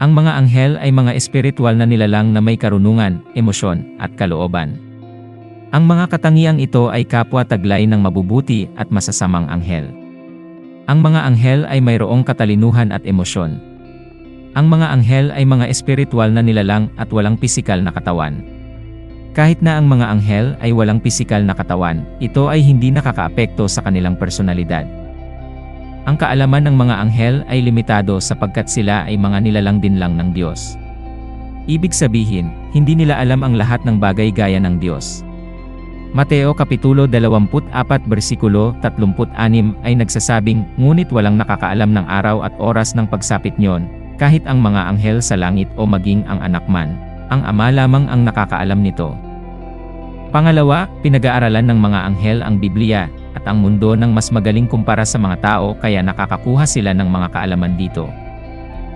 Ang mga anghel ay mga espiritual na nilalang na may karunungan, emosyon, at kalooban. Ang mga katangiang ito ay kapwa-taglay ng mabubuti at masasamang anghel. Ang mga anghel ay mayroong katalinuhan at emosyon. Ang mga anghel ay mga espiritual na nilalang at walang pisikal na katawan. Kahit na ang mga anghel ay walang pisikal na katawan, ito ay hindi nakakaapekto sa kanilang personalidad. Ang kaalaman ng mga anghel ay limitado sapagkat sila ay mga nilalang din lang ng Diyos. Ibig sabihin, hindi nila alam ang lahat ng bagay gaya ng Diyos. Mateo Kapitulo 24 versikulo 36 ay nagsasabing, ngunit walang nakakaalam ng araw at oras ng pagsapit niyon, kahit ang mga anghel sa langit o maging ang anak man. Ang Ama lamang ang nakakaalam nito. Pangalawa, pinag-aaralan ng mga anghel ang Biblia, at ang mundo ng mas magaling kumpara sa mga tao kaya nakakakuha sila ng mga kaalaman dito.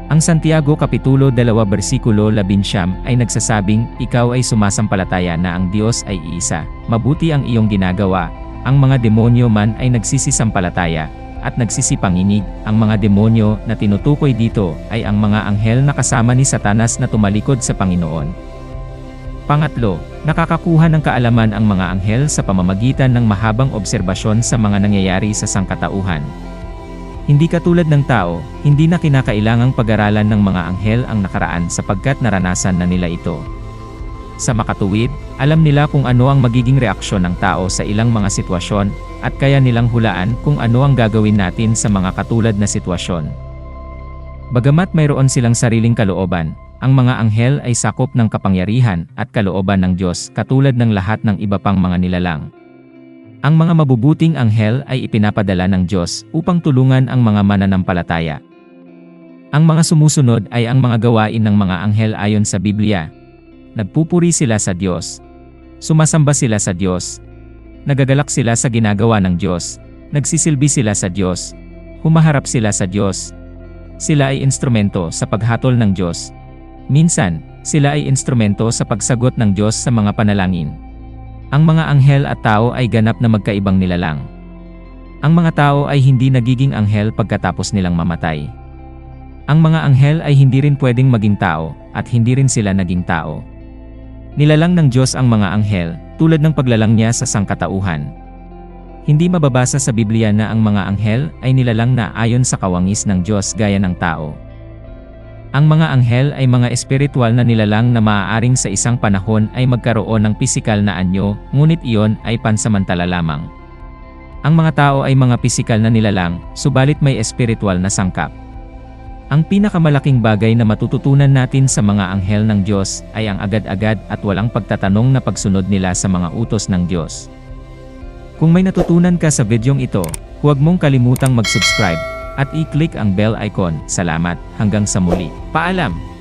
Ang Santiago Kapitulo 2 versikulo 11 ay nagsasabing, ikaw ay sumasampalataya na ang Diyos ay iisa, mabuti ang iyong ginagawa, ang mga demonyo man ay nagsisisampalataya, at nagsisipanginig. Ang mga demonyo na tinutukoy dito ay ang mga anghel na kasama ni Satanas na tumalikod sa Panginoon. Pangatlo, nakakakuha ng kaalaman ang mga anghel sa pamamagitan ng mahabang obserbasyon sa mga nangyayari sa sangkatauhan. Hindi katulad ng tao, hindi na kinakailangang pag-aralan ng mga anghel ang nakaraan sapagkat naranasan na nila ito. Sa makatuwid, alam nila kung ano ang magiging reaksyon ng tao sa ilang mga sitwasyon, at kaya nilang hulaan kung ano ang gagawin natin sa mga katulad na sitwasyon. Bagamat mayroon silang sariling kalooban, ang mga anghel ay sakop ng kapangyarihan at kalooban ng Diyos katulad ng lahat ng iba pang mga nilalang. Ang mga mabubuting anghel ay ipinapadala ng Diyos upang tulungan ang mga mananampalataya. Ang mga sumusunod ay ang mga gawain ng mga anghel ayon sa Biblia. Nagpupuri sila sa Diyos. Sumasamba sila sa Diyos. Nagagalak sila sa ginagawa ng Diyos. Nagsisilbi sila sa Diyos. Humaharap sila sa Diyos. Sila ay instrumento sa paghatol ng Diyos. Minsan, sila ay instrumento sa pagsagot ng Diyos sa mga panalangin. Ang mga anghel at tao ay ganap na magkaibang nilalang. Ang mga tao ay hindi nagiging anghel pagkatapos nilang mamatay. Ang mga anghel ay hindi rin pwedeng maging tao, at hindi rin sila naging tao. Nilalang ng Diyos ang mga anghel, tulad ng paglalang niya sa sangkatauhan. Hindi mababasa sa Biblia na ang mga anghel ay nilalang na ayon sa kawangis ng Diyos gaya ng tao. Ang mga anghel ay mga espiritual na nilalang na maaaring sa isang panahon ay magkaroon ng pisikal na anyo, ngunit iyon ay pansamantala lamang. Ang mga tao ay mga pisikal na nilalang, subalit may espiritual na sangkap. Ang pinakamalaking bagay na matututunan natin sa mga anghel ng Diyos ay ang agad-agad at walang pagtatanong na pagsunod nila sa mga utos ng Diyos. Kung may natutunan ka sa videong ito, huwag mong kalimutang mag-subscribe at i-click ang bell icon. Salamat, hanggang sa muli. Paalam!